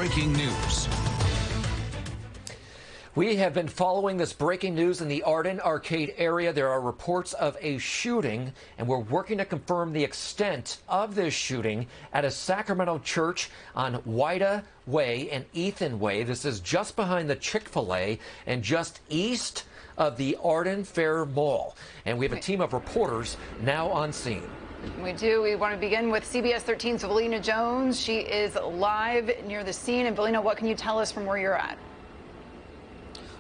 breaking news. We have been following this breaking news in the Arden Arcade area. There are reports of a shooting, and we're working to confirm the extent of this shooting at a Sacramento church on Wida Way and Ethan Way. This is just behind the Chick-fil-A and just east of the Arden Fair Mall. And we have a team of reporters now on scene. We do. We want to begin with CBS 13's Valina Jones. She is live near the scene. And Valina, what can you tell us from where you're at?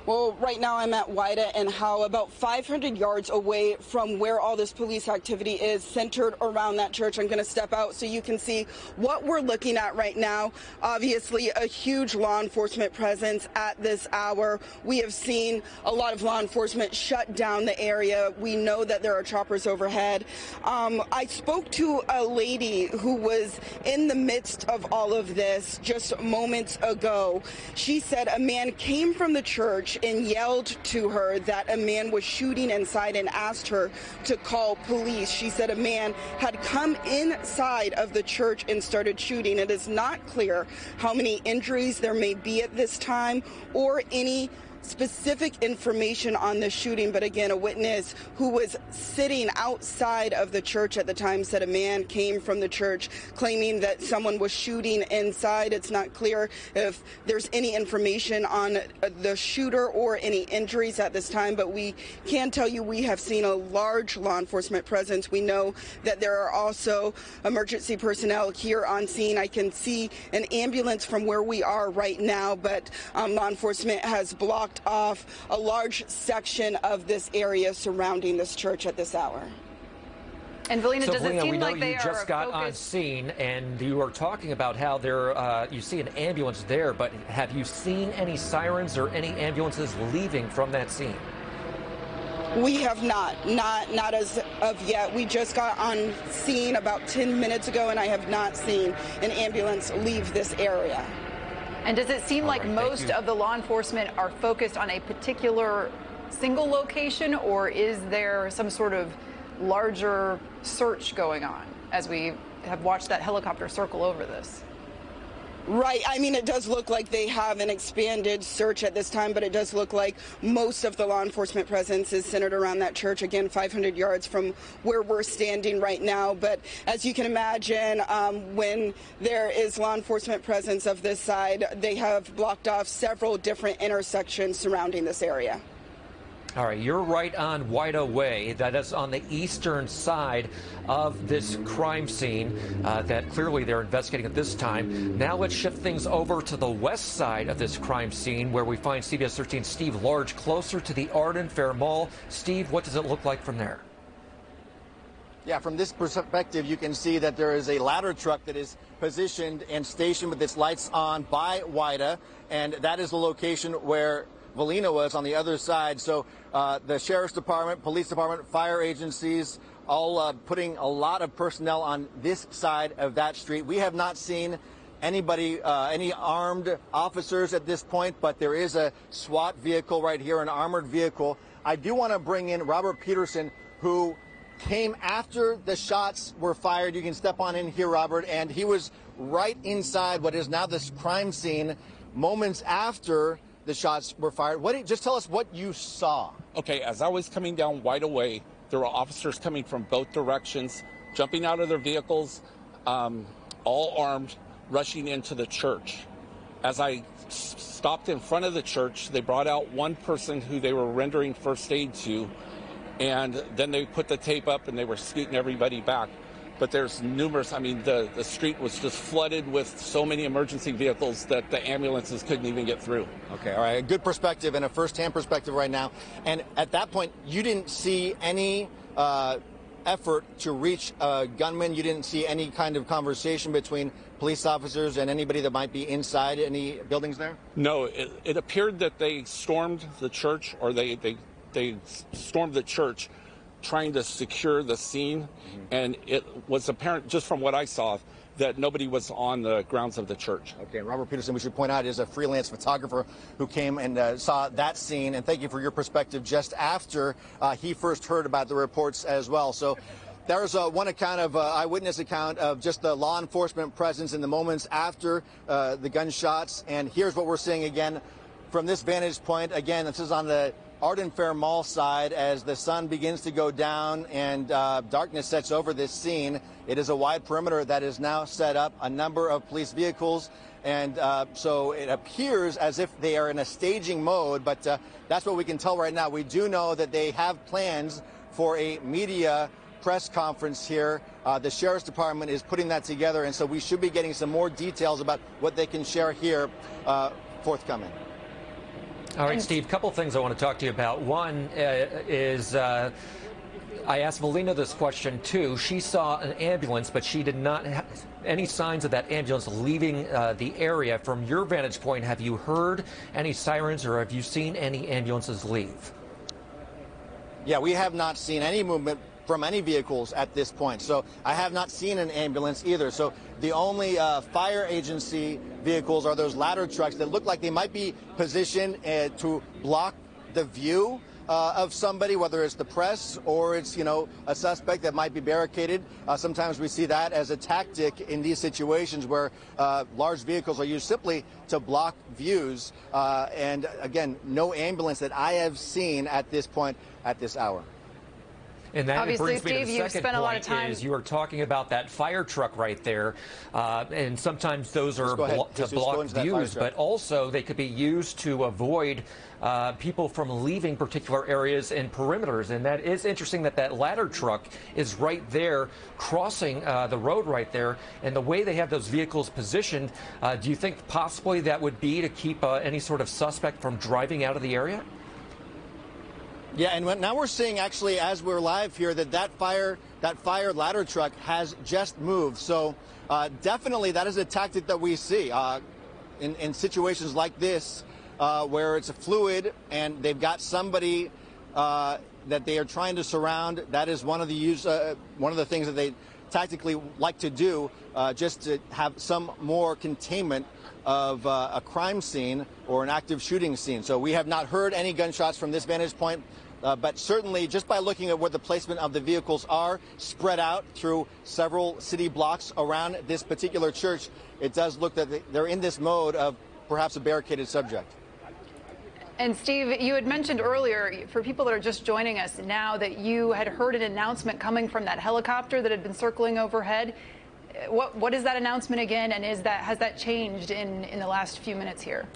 Well, right now I'm at Wida and Howe, about 500 yards away from where all this police activity is, centered around that church. I'm going to step out so you can see what we're looking at right now. Obviously, a huge law enforcement presence at this hour. We have seen a lot of law enforcement shut down the area. We know that there are choppers overhead. I spoke to a lady who was in the midst of all of this just moments ago. She said a man came from the church and yelled to her that a man was shooting inside and asked her to call police. She said a man had come inside of the church and started shooting. It is not clear how many injuries there may be at this time or any specific information on the shooting, but again, a witness who was sitting outside of the church at the time said a man came from the church claiming that someone was shooting inside. It's not clear if there's any information on the shooter or any injuries at this time, but we can tell you we have seen a large law enforcement presence. We know that there are also emergency personnel here on scene. I can see an ambulance from where we are right now, but law enforcement has blocked off a large section of this area surrounding this church at this hour. And Valina, does it seem like they are just got on scene, and you are talking about how there you see an ambulance there, but have you seen any sirens or any ambulances leaving from that scene? We have not as of yet. We just got on scene about 10 minutes ago, and I have not seen an ambulance leave this area. And does it seem like most of the law enforcement are focused on a particular single location, or is there some sort of larger search going on as we have watched that helicopter circle over this? Right. I mean, it does look like they have an expanded search at this time, but it does look like most of the law enforcement presence is centered around that church, again, 500 yards from where we're standing right now. But as you can imagine, when there is law enforcement presence of this side, they have blocked off several different intersections surrounding this area. All right, you're right on Wida Way. That is on the eastern side of this crime scene that clearly they're investigating at this time. Now let's shift things over to the west side of this crime scene where we find CBS 13's Steve Large closer to the Arden Fair Mall. Steve, what does it look like from there? Yeah, from this perspective, you can see that there is a ladder truck that is positioned and stationed with its lights on by Wida, and that is the location where Valina was on the other side. So the Sheriff's Department, Police Department, fire agencies, all putting a lot of personnel on this side of that street. We have not seen anybody, any armed officers at this point, but there is a SWAT vehicle right here, an armored vehicle. I do want to bring in Robert Peterson, who came after the shots were fired. You can step on in here, Robert, and he was right inside what is now this crime scene moments after the shots were fired. Just tell us what you saw. Okay, as I was coming down Wida Way, there were officers coming from both directions, jumping out of their vehicles, all armed, rushing into the church. As I stopped in front of the church, they brought out one person who they were rendering first aid to, and then they put the tape up and they were scooting everybody back. But there's numerous, I mean, the street was just flooded with so many emergency vehicles that the ambulances couldn't even get through. Okay, all right, a good perspective and a first-hand perspective right now. And at that point, you didn't see any effort to reach a gunman? You didn't see any kind of conversation between police officers and anybody that might be inside any buildings there? No, it appeared that they stormed the church, or they stormed the church trying to secure the scene, and it was apparent just from what I saw that nobody was on the grounds of the church. Okay, Robert Peterson, we should point out, is a freelance photographer who came and saw that scene, and thank you for your perspective just after he first heard about the reports as well. So There's one account of eyewitness account of just the law enforcement presence in the moments after the gunshots. And here's what we're seeing again from this vantage point. Again, this is on the Arden Fair Mall side as the sun begins to go down and darkness sets over this scene. It is a wide perimeter that is now set up, a number of police vehicles. And so it appears as if they are in a staging mode, but that's what we can tell right now. We do know that they have plans for a media press conference here. The Sheriff's Department is putting that together, and so we should be getting some more details about what they can share here forthcoming. All right, Steve, a couple things I want to talk to you about. One is I asked Melina this question, too. She saw an ambulance, but she did not have any signs of that ambulance leaving the area. From your vantage point, have you heard any sirens or have you seen any ambulances leave? Yeah, we have not seen any movement from any vehicles at this point. So I have not seen an ambulance either. So the only fire agency vehicles are those ladder trucks that look like they might be positioned to block the view of somebody, whether it's the press or it's, a suspect that might be barricaded. Sometimes we see that as a tactic in these situations where large vehicles are used simply to block views. And again, no ambulance that I have seen at this point, at this hour. And that Obviously, brings me to Steve, the you've second spent a lot of point time. is you were talking about that fire truck right there, and sometimes those are to block views, but also they could be used to avoid people from leaving particular areas and perimeters. And that is interesting that that ladder truck is right there crossing the road right there. And the way they have those vehicles positioned, do you think possibly that would be to keep any sort of suspect from driving out of the area? Yeah, and now we're seeing actually as we're live here that fire ladder truck has just moved. So definitely that is a tactic that we see in situations like this where it's a fluid and they've got somebody that they are trying to surround. That is one of the things that they tactically like to do, just to have some more containment of a crime scene or an active shooting scene. So we have not heard any gunshots from this vantage point. But certainly, just by looking at where the placement of the vehicles are spread out through several city blocks around this particular church, it does look that they're in this mode of perhaps a barricaded subject. And Steve, you had mentioned earlier, for people that are just joining us now, that you had heard an announcement coming from that helicopter that had been circling overhead. What is that announcement again, and has that changed in the last few minutes here?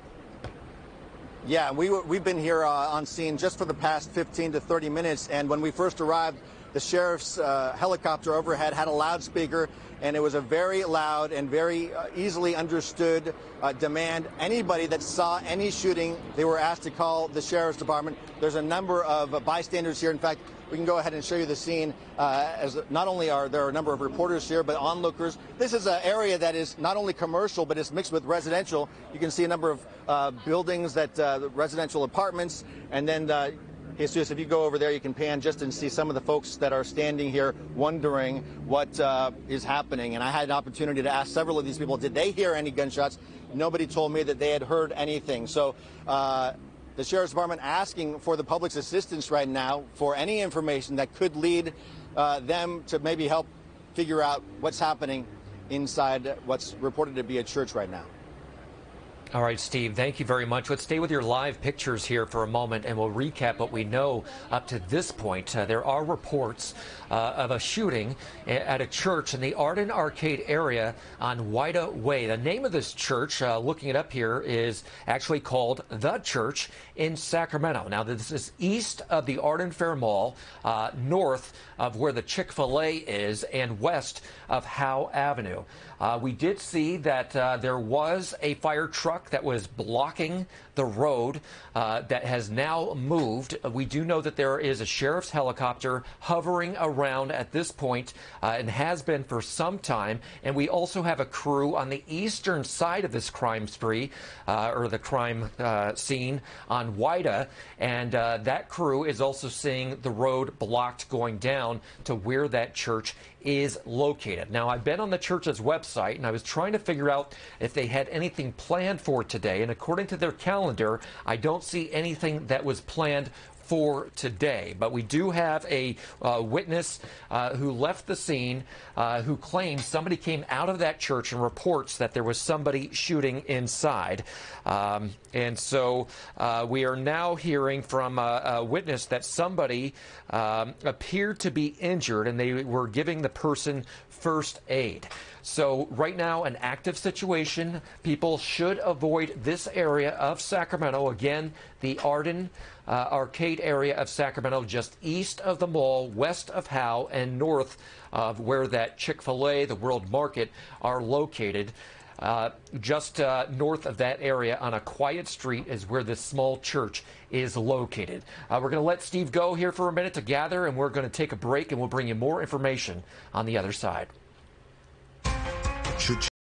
Yeah, we've been here on scene just for the past 15 to 30 minutes, and when we first arrived, the sheriff's helicopter overhead had a loudspeaker, and it was a very loud and very easily understood demand. Anybody that saw any shooting, they were asked to call the sheriff's department. There's a number of bystanders here. In fact, we can go ahead and show you the scene, as not only are there a number of reporters here, but onlookers. This is an area that is not only commercial, but it's mixed with residential. You can see a number of buildings, residential apartments, and then Jesus, if you go over there, you can pan just and see some of the folks that are standing here wondering what is happening. And I had an opportunity to ask several of these people, did they hear any gunshots? Nobody told me that they had heard anything. So the Sheriff's Department asking for the public's assistance right now for any information that could lead them to maybe help figure out what's happening inside what's reported to be a church right now. All right, Steve, thank you very much. Let's stay with your live pictures here for a moment, and we'll recap what we know up to this point. There are reports of a shooting at a church in the Arden Arcade area on Wida Way. The name of this church, looking it up here, is actually called The Church in Sacramento. Now, this is east of the Arden Fair Mall, north of where the Chick-fil-A is, and west of Howe Avenue. We did see that there was a fire truck that was blocking the road that has now moved. We do know that there is a sheriff's helicopter hovering around at this point and has been for some time. And we also have a crew on the eastern side of this crime spree or the crime scene on Wida. And that crew is also seeing the road blocked going down to where that church is located. Now, I've been on the church's website and I was trying to figure out if they had anything planned for today. And according to their calendar, I don't see anything that was planned for today. But we do have a witness who left the scene who claims somebody came out of that church and reports that there was somebody shooting inside. And so we are now hearing from a witness that somebody appeared to be injured and they were giving the person first aid. So right now, an active situation. People should avoid this area of Sacramento. Again, the Arden Arcade area of Sacramento, just east of the mall, west of Howe, and north of where that Chick-fil-A, the World Market, are located. Just north of that area on a quiet street is where this small church is located. We're going to let Steve go here for a minute to gather, and we're going to take a break, and we'll bring you more information on the other side.